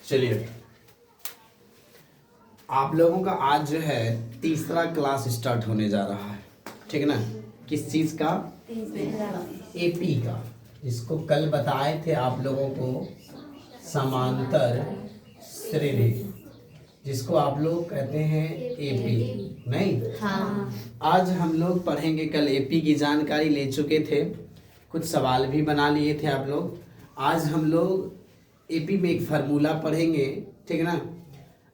चलिए, आप लोगों का आज जो है तीसरा क्लास स्टार्ट होने जा रहा है, ठीक है ना। किस चीज़ का? एपी का, जिसको कल बताए थे आप लोगों को समांतर श्रेणी, जिसको आप लोग कहते हैं एपी, नहीं? हाँ। आज हम लोग पढ़ेंगे। कल एपी की जानकारी ले चुके थे, कुछ सवाल भी बना लिए थे आप लोग। आज हम लोग एपी में एक फार्मूला पढ़ेंगे, ठीक है ना।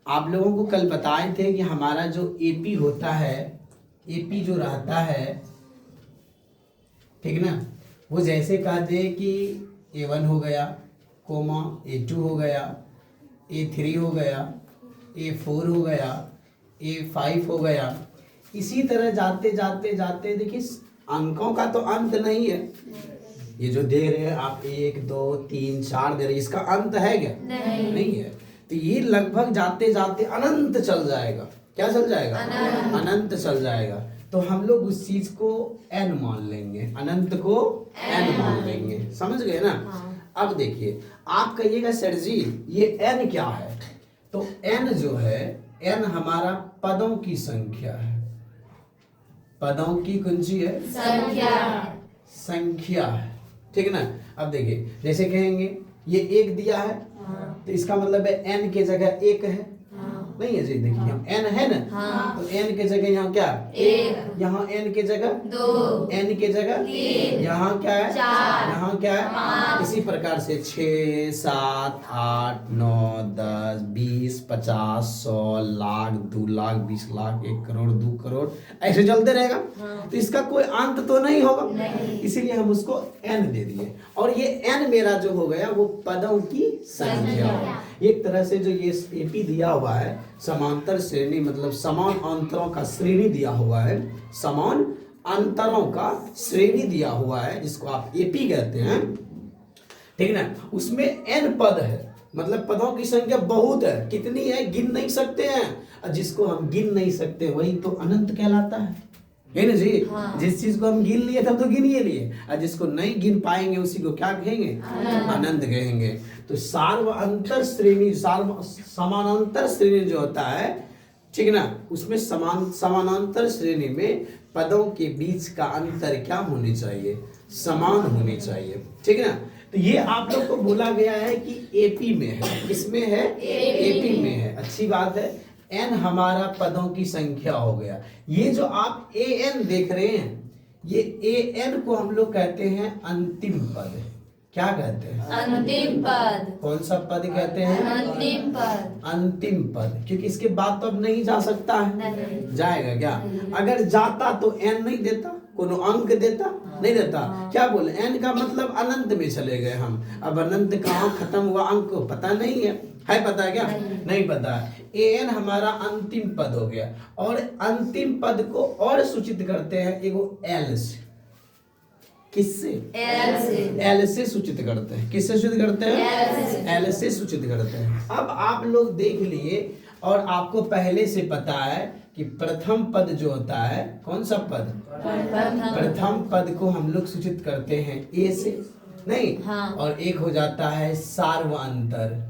आप लोगों को कल बताए थे कि हमारा जो एपी होता है, एपी जो रहता है, ठीक है ना, वो जैसे कह दे कि A1 हो गया, कोमा A2 हो गया, A3 हो गया, A4 हो गया, A5 हो गया। इसी तरह जाते जाते जाते देखिए, अंकों का तो अंत नहीं है। ये जो दे रहे हैं आप 1 2 3 4 दे रहे हैं, इसका अंत है क्या? नहीं है। तो ये लगभग जाते जाते अनंत चल जाएगा। क्या चल जाएगा? अनंत चल जाएगा। तो हम लोग उस चीज को n मान लेंगे, अनंत को n मान लेंगे। समझ गए ना? हाँ। अब देखिए, आप कहिएगा सर जी ये n क्या है? तो n जो है, n हमारा पदों की संख्या है। पदों की कुंजी है, संख्या है, ठीक है ना। अब देखिए, जैसे कहेंगे ये 1 दिया है, तो इसका मतलब है n के जगह 1 है, नहीं है जी। देखिए हम n है ना, तो n के जगह यहाँ क्या? 1। यहाँ n के जगह 2, n के जगह 3, यहाँ क्या है? 4, यहाँ क्या है? 5। इसी प्रकार से 6 7 8 9 10 20 50 100 लाख 2 लाख 20 लाख 1 करोड़ 2 करोड़ ऐसे चलते रहेगा। तो इसका कोई अंत तो नहीं होगा, इसीलिए हम उसको n दे दिए। और ये n मेरा जो हो गया वो पदों की संख्या। एक तरह से जो ये एपी दिया हुआ है, समांतर श्रेणी, मतलब समान अंतरों का श्रेणी दिया हुआ है, समान अंतरों का श्रेणी दिया हुआ है, जिसको आप एपी कहते हैं, ठीक है ना। उसमें n पद है, मतलब पदों की संख्या बहुत है। कितनी है? गिन नहीं सकते हैं। और जिसको हम गिन नहीं सकते वही तो अनंत कहलाता है ना जी। हाँ। जिस चीज को हम गिन लिए तब तो गिन ही लिए, और जिसको नहीं गिन पाएंगे उसी को क्या कहेंगे? अनंत कहेंगे। तो सार्वअंतर श्रेणी, समानांतर श्रेणी जो होता है, ठीक है ना, उसमें समानांतर श्रेणी में पदों के बीच का अंतर क्या होनी चाहिए? समान होनी चाहिए, ठीक है ना। तो ये आप लोग को बोला गया है कि एपी में है। किसमें है? एपी में है। अच्छी बात है। n हमारा पदों की संख्या हो गया। ये जो आप an देख रहे हैं, ये an को हम लोग कहते हैं अंतिम पद। क्या कहते हैं? अंतिम पद। कौन सा पद कहते हैं? अंतिम पद। अंतिम पद, क्योंकि इसके बाद तो अब नहीं जा सकता है। नहीं। जाएगा क्या? अगर जाता तो n नहीं देता, कोनो अंक देता? नहीं देता। क्या बोले? n का मतलब अनंत में चले गए हम। अब अनंत कहाँ खत्म हुआ अंक को पता नहीं है पता है क्या? नहीं पता है। an हमारा अंतिम पद हो गया। और अंतिम पद को और सूचित करते हैं एगो l से। किससे? L से सूचित करते हैं। किससे सूचित करते हैं? L से सूचित करते हैं। अब आप लोग देख लिए, और आपको पहले से पता है कि प्रथम पद जो होता है, कौन सा पद? प्रथम पद को हम लोग सूचित करते हैं A से, नहीं? हाँ। और एक हो जाता है सार्वअंतर,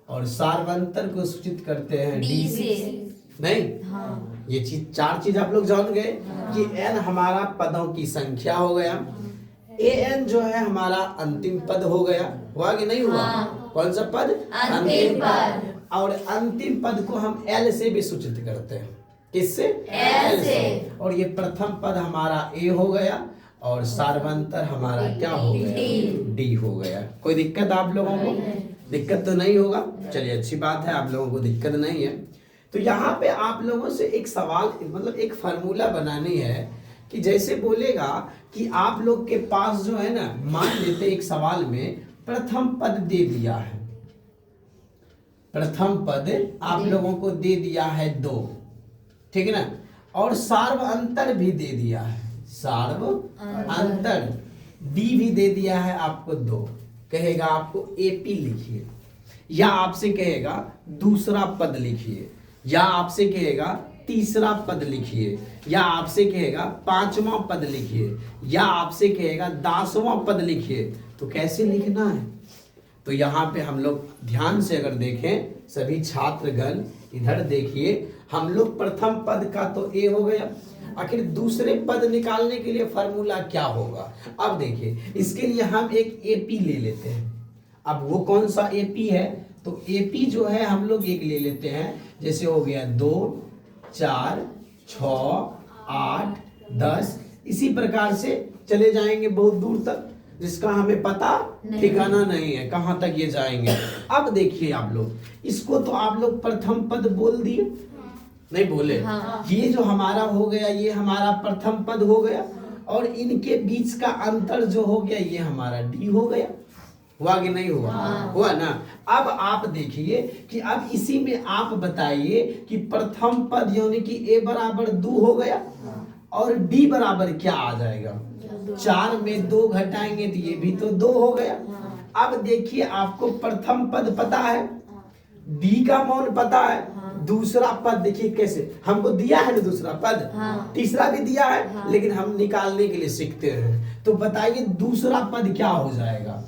और सार्वअंतर को सूचित करते हैं D से, नहीं? हाँ। ये चीज, 4 चीज आप लोग जान गए। हाँ। कि n हमारा पदों की संख्या हो गया, an जो है हमारा अंतिम पद हो गया। हुआ कि नहीं हुआ? हाँ। कौन सा पद? अंतिम पद। और अंतिम पद को हम l से भी सूचित करते हैं। किससे? l से। और ये प्रथम पद हमारा a हो गया, और सार्वअंतर हमारा क्या हो गया? d हो गया। कोई दिक्कत आप लोगों को? दिक्कत तो नहीं होगा। चलिए, अच्छी बात है, आप लोगों को दिक्कत नहीं है। तो यहाँ पे आप लोगों से एक सवाल, मतलब एक फार्मूला बनानी है, कि जैसे बोलेगा कि आप लोग के पास जो है ना, मान लेते एक सवाल में प्रथम पद दे दिया है, प्रथम पद आप लोगों को दे दिया है 2, ठीक है ना, और सार्वअंतर भी दे दिया है, सार्वअंतर d भी दे दिया है आपको 2। कहेगा आपको एपी लिखिए, या आपसे कहेगा दूसरा पद लिखिए, या आपसे कहेगा तीसरा पद लिखिए, या आपसे कहेगा 5वां पद लिखिए, या आपसे कहेगा 10वां पद लिखिए। तो कैसे लिखना है? तो यहाँ पे हम लोग ध्यान से अगर देखें सभी छात्रगण इधर देखिए, हम लोग प्रथम पद का तो ए हो गया, आखिर दूसरे पद निकालने के लिए फॉर्मूला क्या होगा। अब देखिए इसके लिए हम एक एपी ले लेते हैं। अब वो कौन सा एपी है, तो एपी जो है हम लोग एक ले लेते हैं, जैसे हो गया 2 4 6 8 10, इसी प्रकार से चले जाएंगे बहुत दूर तक, जिसका हमें पता ठिकाना नहीं है कहां तक ये जाएंगे। अब देखिए आप लोग इसको तो आप लोग प्रथम पद बोल दिए, नहीं बोले। हाँ। ये जो हमारा हो गया ये हमारा प्रथम पद हो गया, और इनके बीच का अंतर जो हो गया ये हमारा डी हो गया। हुआ कि नहीं हुआ? हाँ। हुआ ना। अब आप देखिए कि अब इसी में आप बताइए कि प्रथम पद यानी कि ए बराबर 2 हो गया, और डी बराबर क्या आ जाएगा, 4 में 2 घटाएंगे तो ये भी तो 2 हो गया। अब देखिए आपको प्रथम पद पता है, डी का मान पता है, दूसरा पद देखिए कैसे हमको दिया है ना, दूसरा पद तीसरा भी दिया है, लेकिन हम निकालने के लिए सीखते हैं। तो बताइए दूसरा पद क्या हो जाएगा।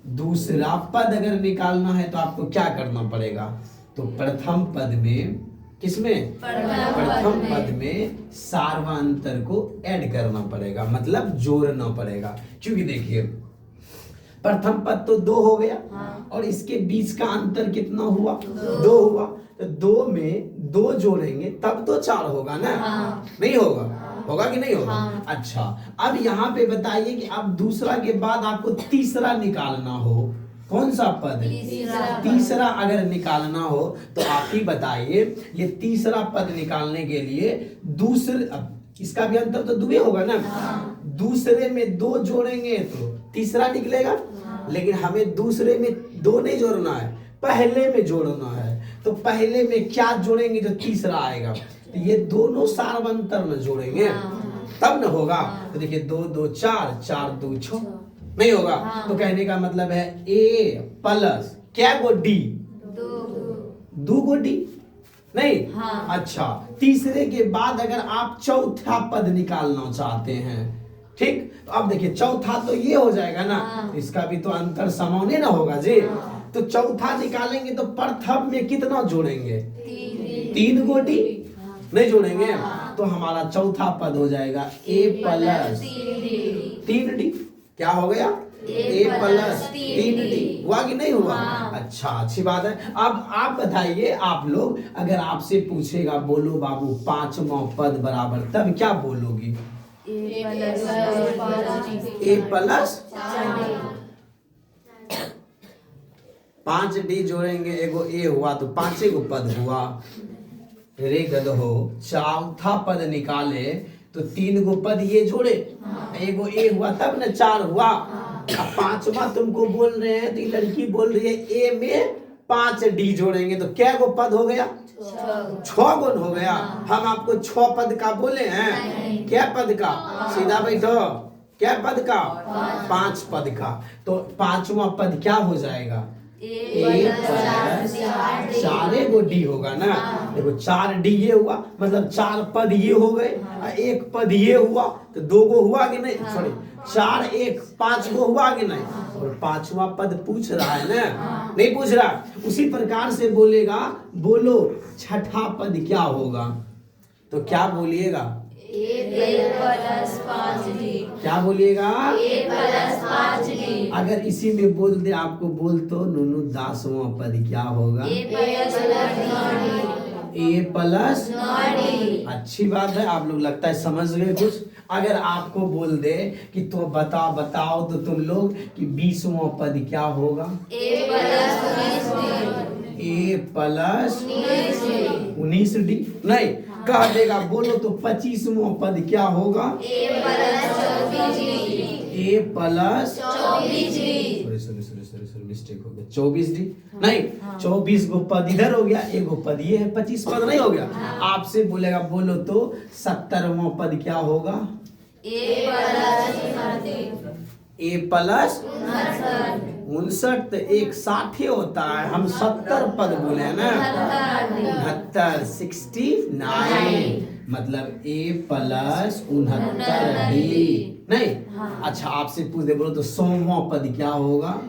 दूसरा पद अगर निकालना है तो आपको क्या करना पड़ेगा, तो प्रथम पद में, किसमें, प्रथम पद में सार्वंतर को ऐड करना पड़ेगा, मतलब जोड़ना पड़ेगा। क्योंकि देखिए प्रथम पद तो 2 हो गया, और इसके बीच का अंतर कितना हुआ, 2 हुआ, तो 2 में 2 जोड़ेंगे तब तो 4 होगा ना। नहीं होगा, होगा कि नहीं होगा। अच्छा अब यहाँ पे बताइए कि अब दूसरा के बाद आपको तीसरा निकालना हो, कौन सा पद, तीसरा अगर निकालना हो तो आप ही बताइए। ये तीसरा पद निकालने के लिए दूसरे, अब इसका भी अंतर तो 2 होगा ना, दूसरे में 2 जोड़ेंगे तो तीसरा निकलेगा, लेकिन हमें दूसरे में 2 नहीं जोड़ना है, पहले में जोड़ना है। तो पहले में क्या जोड़ेंगे जो तीसरा आएगा, तो ये दोनों सार्वंतर में जोड़ेंगे तब न होगा। तो देखिए 2 2 4 4 2 6 नहीं होगा। तो कहने का मतलब है ए प्लस क्या गो डी, 2 गो डी नहीं। अच्छा तीसरे के बाद अगर आप चौथा पद निकालना चाहते हैं, ठीक, तो अब देखिए चौथा तो ये हो जाएगा ना, इसका भी तो अंतर समान ना होगा जी। तो चौथा निकालेंगे तो प्रथम में कितना जोड़ेंगे, 3 गो डी नहीं जोड़ेंगे, तो हमारा चौथा पद हो जाएगा ए प्लस 3 डी। क्या हो गया, ए प्लस 3 डी। हुआ कि नहीं हुआ। अच्छा अच्छी बात है। अब आप बताइए, आप लोग अगर आपसे पूछेगा बोलो बाबू 5वां पद बराबर, तब क्या बोलोगी, ए प्लस 5 डी जोड़ेंगे, एगो ए हुआ तो 5 गो पद हुआ। रे गधो चौथा पद निकाले तो 3 गो पद ये जोड़े, एगो ए हुआ तब न 4 हुआ। अब 5वां तुमको बोल रहे हैं, तो ये लड़की बोल रही है ए में 5 डी जोड़ेंगे तो क्या गो पद हो गया, 6 गुण हो गया। हम आपको 6 पद का बोले हैं, क्या पद का, सीधा बैठो, क्या पद का, 5 पद का। तो 5वां पद क्या हो जाएगा, चारे गो डी होगा ना। देखो 4 डी ये हुआ, मतलब 4 पद ये हो गए, 1 पद ये हुआ, तो 2 गो हुआ कि नहीं, सॉरी 4 1 5 गो हुआ कि नहीं। और 5वां पद पूछ रहा है ना, नहीं पूछ रहा। उसी प्रकार से बोलेगा, बोलो छठा पद क्या होगा, तो क्या बोलिएगा, ए प्लस 5 डी। क्या बोलिएगा, ए प्लस 5 डी। अगर इसी में बोल दे आपको, बोल तो नूनू 10वां पद क्या होगा, ए प्लस 9 डी। अच्छी बात है, आप लोग लगता है समझ गए कुछ। अगर आपको बोल दे कि तो बताओ तो तुम लोग कि 20वां पद क्या होगा, ए प्लस 19 डी नहीं कह देगा। बोलो तो 25वां पद क्या होगा, ए प्लस 24 डी। सॉरी मिस्टेक हो गया, 24 डी नहीं, 24 गो पद इधर हो गया, एगो पद ये है, 25 पद नहीं हो गया। आपसे बोलेगा बोलो तो 70वां पद क्या होगा, ए प्लस 59। तो एक 60 होता है, हम 70 पद बोले हैं ना, 69 69, मतलब ए प्लस 69 डी नहीं। अच्छा आपसे पूछ दे, बोलो तो 100वां पद क्या होगा?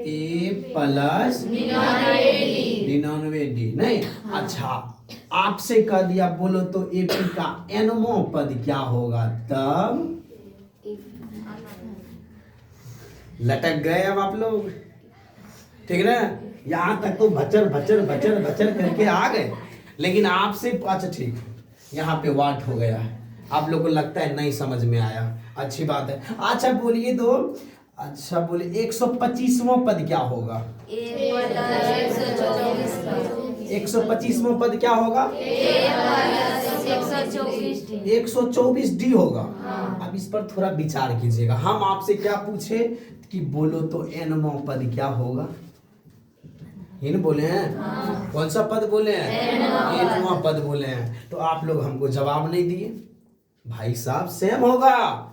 ए प्लस 99D नहीं। अच्छा आपसे कह दिया, बोलो तो AP का nवां पद क्या होगा? तब लटक गए अब आप लोग, ठीक ना? यहाँ तक तो भचर भचर भचर भचर करके आ गए, लेकिन आपसे अच्छा ठीक है, यहाँ पे वाट हो गया है, आप लोगों को लगता है नहीं समझ में आया, अच्छी बात है। अच्छा बोलिए तो, अच्छा बोलिए 125वां पद क्या होगा? 125वां पद क्या होगा? 124D होगा। अब इस पर थोड़ा विचार कीजिएगा। हम आपसे क्या पूछे कि बोलो तो nवां पद क्या होगा? इन बोले हैं कौन सा पद बोले हैं? nवां पद बोले हैं। तो आप लोग हमको जवाब नहीं दिए। भाई साहब सेम होगा,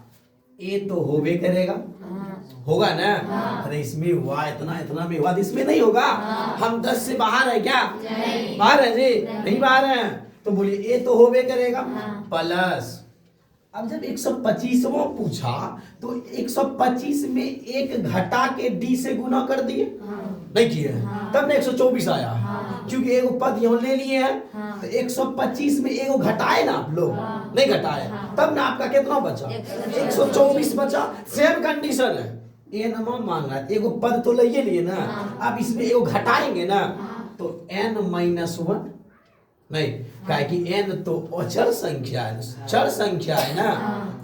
ए तो होबे करेगा, होगा ना? अरे इसमें हुआ इतना, इतना में हुआ, इसमें नहीं होगा। हम 10 से बाहर है क्या? बाहर है जी, नहीं बाहर है। तो बोलिए ए तो होबे करेगा प्लस, अब जब 125वां पूछा तो 125 में एक घटा के D से गुना कर दिए, नहीं किए, तब ना 124 आया, क्योंकि एगो पद यहाँ ले लिए हैं। तो 125 में एगो घटाए ना आप लोग, नहीं घटाए, तब ना आपका कितना बचा? 124 बचा। सेम कंडीशन है, n मान रहा है, एगो पद तो ले लिए ना, अब इसमें एगो घटाएंगे ना, तो n-1 नहीं, काहे कि n तो अचर संख्या है, चर संख्या है ना।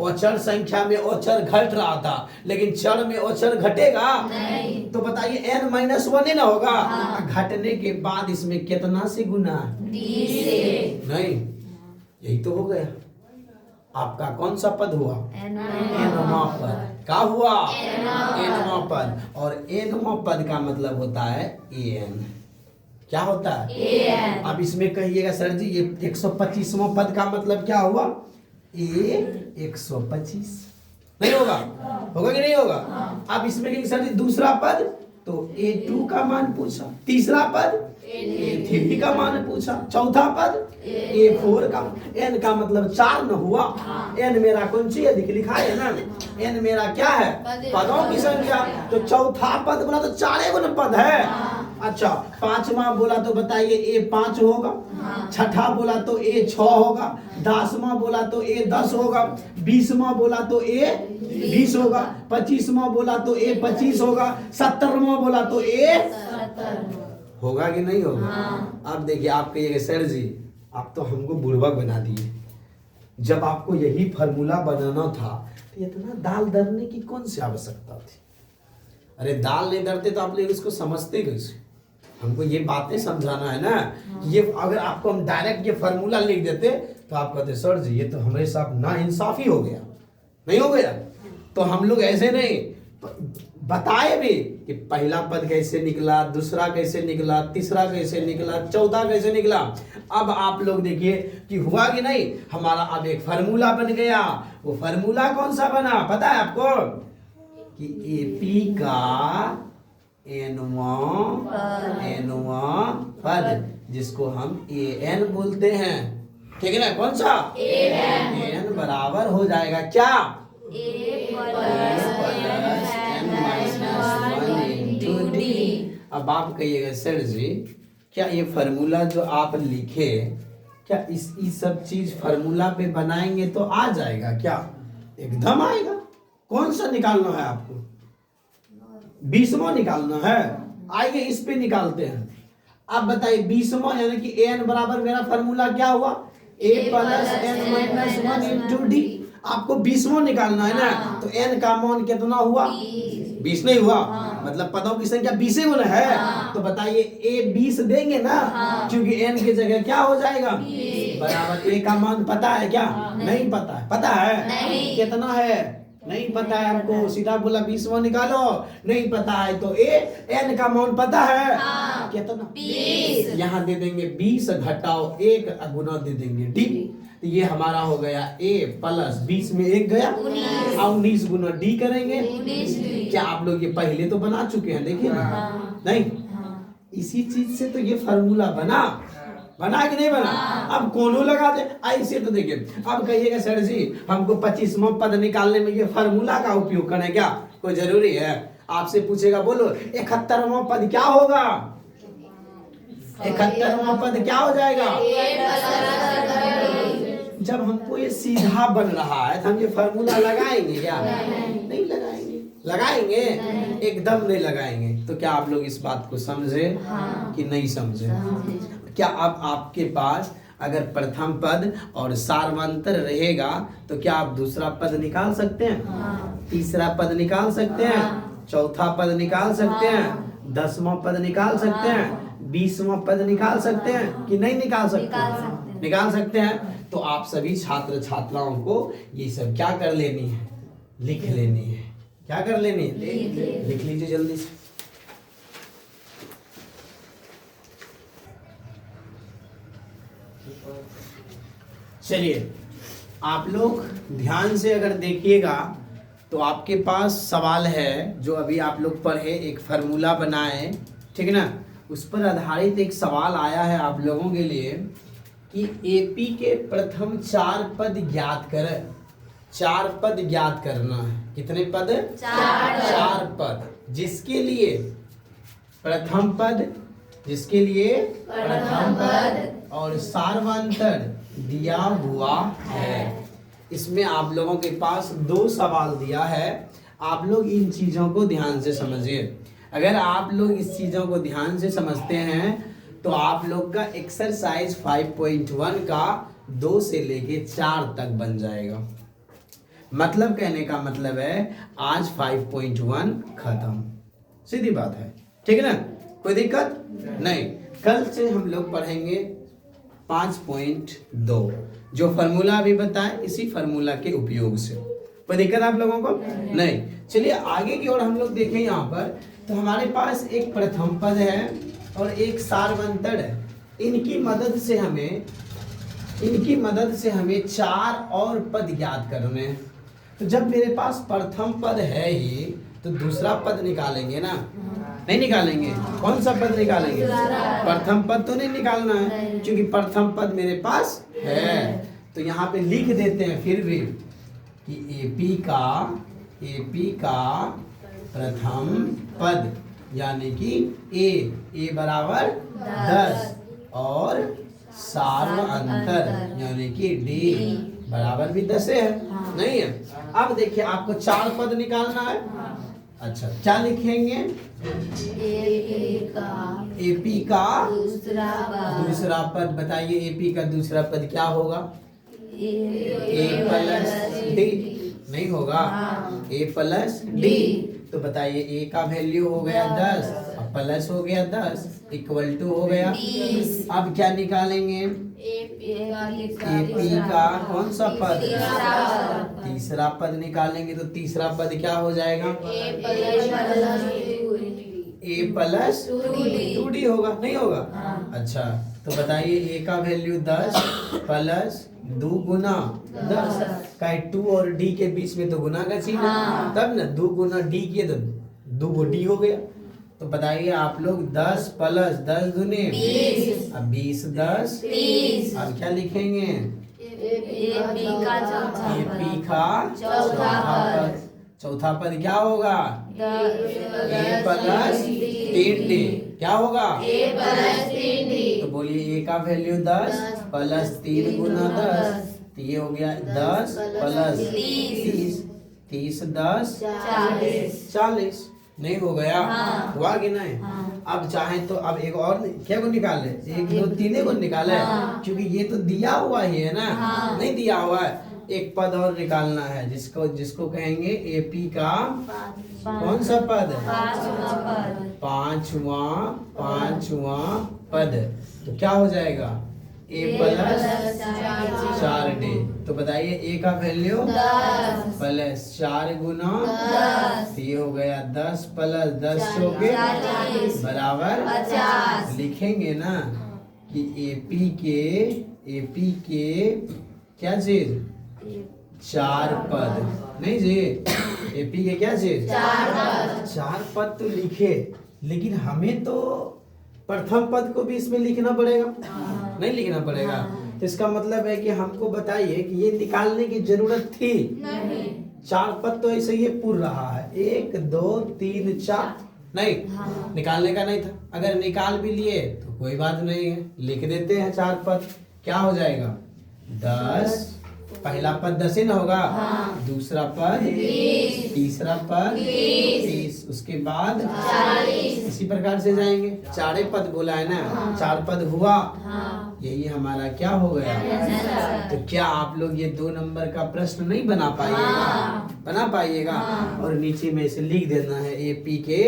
अचर संख्या में अचर घट रहा था, लेकिन चर में अचर घटेगा नहीं। तो बताइए n-1 ना होगा। घटने के बाद इसमें कितना से गुना? D से। नहीं, यही तो हो गया। आपका कौन सा पद हुआ? nवां पद। क्या हुआ? nवां पद। और nवां पद का मतलब होता है an। क्या होता है? अब इसमें कहिएगा सर जी ये 125वां पद का मतलब क्या हुआ? A 125 नहीं होगा? होगा कि नहीं होगा? अब इसमें कहेंगे सर जी दूसरा पद, तो A2 का मान पूछा, तीसरा पद A3 का मान पूछा, चौथा पद A4 का। n का मतलब 4 न हुआ। n मेरा कौन सी है? लिखा है ना, n मेरा क्या है? पदों की संख्या। तो चौथा पद बोला तो 4 गुना पद है। अच्छा 5वां बोला तो बताइए A5 होगा, छठा बोला तो A6 होगा, 10वां बोला तो A10 होगा, 20वां बोला तो A20 होगा, 25वां बोला तो A25 होगा, 70वां बोला तो A होगा कि नहीं होगा? अब देखिए आप कहिएगा सर जी आप तो हमको बुड़बक बना दिए, जब आपको यही फार्मूला बनाना था तो इतना दाल दरने की कौन सी आवश्यकता थी? अरे दाल नहीं दरते तो आप लोग इसको समझते कैसे? हमको ये बातें समझाना है ना। ये अगर आपको हम डायरेक्ट ये फार्मूला लिख देते तो आप कहते सर जी ये तो हमारे साथ नाइंसाफी हो गया, नहीं हो गया? तो हम लोग ऐसे नहीं बताए भी कि पहला पद कैसे निकला, दूसरा कैसे निकला, तीसरा कैसे निकला, चौथा कैसे निकला। अब आप लोग देखिए कि हुआ कि नहीं, हमारा अब एक फार्मूला बन गया। वो फार्मूला कौन सा बना पता है आपको? कि AP का nवां पद, जिसको हम AN बोलते हैं, ठीक है ना? कौन सा? AN बराबर हो जाएगा क्या? अब आप कहिएगा सर जी क्या ये फार्मूला जो आप लिखे, क्या इस सब चीज फार्मूला पे बनाएंगे तो आ जाएगा क्या? एकदम आएगा। कौन सा निकालना है आपको? 20वां निकालना है, आइए इस पे निकालते हैं। अब बताइए 20वां यानी कि an बराबर मेरा फार्मूला क्या हुआ? A plus n-1 into D। आपको 20वां निकालना है ना, तो n का मान कितना हुआ? 20 नहीं हुआ, मतलब पदों की संख्या 20 गुना है। तो बताइए A 20 देंगे ना, क्योंकि n की जगह क्या हो जाएगा? बराबर A का मान पता है क्या? नहीं पता है। पता है कितना है? नहीं पता है हमको, सीधा बोला 20वां निकालो। नहीं पता है तो n का मान पता है कितना? 20। यहाँ दे देंगे 20 घटाओ 1 गुना दे देंगे D। तो ये हमारा हो गया A प्लस 20 में 1 गया, 19 गुना D करेंगे। क्या आप लोग ये पहले तो बना चुके हैं? देखिए ना, नहीं इसी चीज से तो ये फार्मूला बना। बना कि नहीं बना? अब कोनो लगा दे ऐसे तो देखिए। अब कहिएगा सर जी हमको 25वां पद निकालने में ये फार्मूला का उपयोग करें क्या? कोई जरूरी है? आपसे पूछेगा बोलो 71वां पद क्या होगा? 71वां पद क्या हो जाएगा? जब हमको ये सीधा बन रहा है तो हम ये फार्मूला लगाएंगे क्या? नहीं लगाएंगे। लगाएंगे? एकदम नहीं लगाएंगे। तो क्या आप लोग इस बात को समझे कि नहीं समझे? क्या अब आपके पास अगर प्रथम पद और सार्वंतर रहेगा तो क्या आप दूसरा पद निकाल सकते हैं? तीसरा पद निकाल सकते हैं? चौथा पद निकाल सकते हैं? 10वां पद निकाल सकते हैं? 20वां पद निकाल सकते हैं कि नहीं निकाल सकते? निकाल सकते हैं। तो आप सभी छात्र छात्राओं को ये सब क्या कर लेनी है? लिख लेनी है। क्या कर लेनी है? लिख लीजिए जल्दी से। चलिए आप लोग ध्यान से अगर देखिएगा तो आपके पास सवाल है जो अभी आप लोग पढ़े, एक फार्मूला बनाए, ठीक है ना? उस पर आधारित एक सवाल आया है आप लोगों के लिए कि एपी के प्रथम 4 पद ज्ञात करें। 4 पद ज्ञात करना है। कितने पद? 4 पद। जिसके लिए प्रथम पद, जिसके लिए प्रथम पद और सार्वंतर दिया हुआ है। इसमें आप लोगों के पास 2 सवाल दिया है। आप लोग इन चीजों को ध्यान से समझिए। अगर आप लोग इस चीजों को ध्यान से समझते हैं तो आप लोग का एक्सरसाइज 5.1 का 2 से लेके 4 तक बन जाएगा। मतलब कहने का मतलब है आज 5.1 खत्म। सीधी बात है, ठीक है ना? कोई दिक्कत नहीं। कल से हम लोग पढ़ेंगे 5.2 जो फार्मूला अभी बताए, इसी फार्मूला के उपयोग से। कोई दिक्कत आप लोगों को नहीं? चलिए आगे की ओर हम लोग देखें। यहाँ पर तो हमारे पास एक प्रथम पद है और एक सार्वंतर है। इनकी मदद से हमें 4 और पद ज्ञात करने हैं। तो जब मेरे पास प्रथम पद है ही तो दूसरा पद निकालेंगे ना? नहीं निकालेंगे? कौन सा पद निकालेंगे? प्रथम पद तो नहीं निकालना है क्योंकि प्रथम पद मेरे पास है। तो यहाँ पे लिख देते हैं फिर भी कि एपी का प्रथम पद यानी कि ए बराबर 10 और सार्वंतर यानी कि डी बराबर भी 10 है। नहीं है? अब देखिए आपको 4 पद निकालना है। अच्छा क्या लिखेंगे? एपी का दूसरा पद। बताइए एपी का दूसरा पद क्या होगा? ए प्लस डी। नहीं होगा? ए प्लस डी। तो बताइए ए का वैल्यू हो गया 10 और प्लस हो गया 10 इक्वल टू हो गया 20। अब क्या निकालेंगे? एपी का कौन सा पद? तीसरा पद निकालेंगे। तो तीसरा पद क्या हो जाएगा? ए प्लस 2डी होगा। नहीं होगा? अच्छा तो बताइए ए का वैल्यू 10 प्लस 2 गुना 10 का 2 और डी के बीच में तो गुना का चिन्ह है, तब ना 2 गुना डी किए तो 2 डी हो गया। तो बताइए आप लोग 10 प्लस 10 दुने 20। अब 20 10 30। अब क्या लिखेंगे? एपी का चौथा पद क्या होगा? ए प्लस 3डी। क्या होगा? तो बोलिए ए का वैल्यू 10 प्लस 3 गुना 10 तो ये हो गया 10 प्लस 30। 30 10 40। नहीं हो गया? हुआ कि नहीं? अब चाहे तो अब एक और क्या को निकाले? 1 2 3 को निकाले क्योंकि ये तो दिया हुआ ही है ना? नहीं दिया हुआ है। एक पद और निकालना है जिसको कहेंगे एपी का कौन सा पद? पांचवा पद। तो क्या हो जाएगा? ए प्लस 4डी। तो बताइए ए का वैल्यू 10 प्लस 4 गुना 10 ये हो गया 10 प्लस 10 हो गया बराबर 50। लिखेंगे ना कि एपी के क्या चीज? 4 पद। नहीं जी? एपी के क्या चीज? 4 पद तो लिखे, लेकिन हमें तो प्रथम पद को भी इसमें लिखना पड़ेगा। नहीं लिखना पड़ेगा। तो इसका मतलब है कि हमको बताइए कि ये निकालने की जरूरत थी नहीं। 4 पद तो ऐसे ही पूर रहा है 1 2 3 4 नहीं निकालने का नहीं था। अगर निकाल भी लिए तो कोई बात नहीं है, लिख देते हैं 4 पद। क्या हो जाएगा 10, पहला पद 10 ही ना होगा, दूसरा पद 20, तीसरा पद 30, उसके बाद 40। इसी प्रकार से जाएंगे। 4 पद बोला है ना, 4 पद हुआ, यही हमारा क्या हो गया। तो क्या आप लोग ये 2 नंबर का प्रश्न नहीं बना पाइएगा? बना पाइएगा। और नीचे में इसे लिख देना है एपी के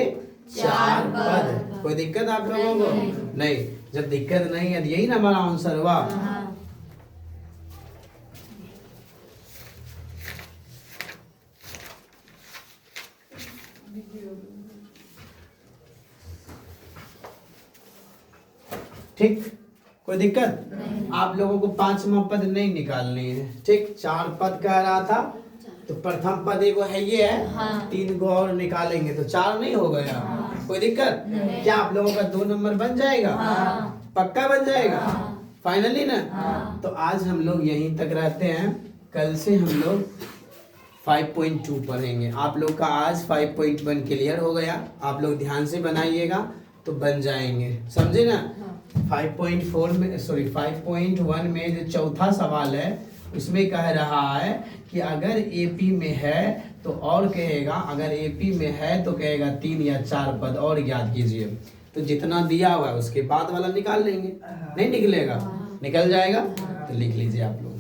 4 पद। कोई दिक्कत आप लोगों को? नहीं। जब दिक्कत नहीं है तो यही ना हमारा आंसर हुआ। ठीक, कोई दिक्कत? आप लोगों को 5वां पद नहीं निकालनी है। ठीक, 4 पद कह रहा था तो प्रथम पद एगो है ये है, 3 गो और निकालेंगे तो 4 नहीं हो गया। कोई दिक्कत? क्या आप लोगों का 2 नंबर बन जाएगा? पक्का बन जाएगा? फाइनली ना? तो आज हम लोग यहीं तक रहते हैं। कल से हम लोग 5.2 पढ़ेंगे। आप लोग का आज 5.1 क्लियर हो गया। आप लोग ध्यान से बनाइएगा तो बन जाएंगे, समझे ना? 5.4 में 5.1 में जो चौथा सवाल है उसमें कह रहा है कि अगर एपी में है तो और कहेगा, अगर एपी में है तो कहेगा 3 या 4 पद और ज्ञात कीजिए। तो जितना दिया हुआ है उसके बाद वाला निकाल लेंगे। नहीं निकलेगा? निकल जाएगा? तो लिख लीजिए आप लोग।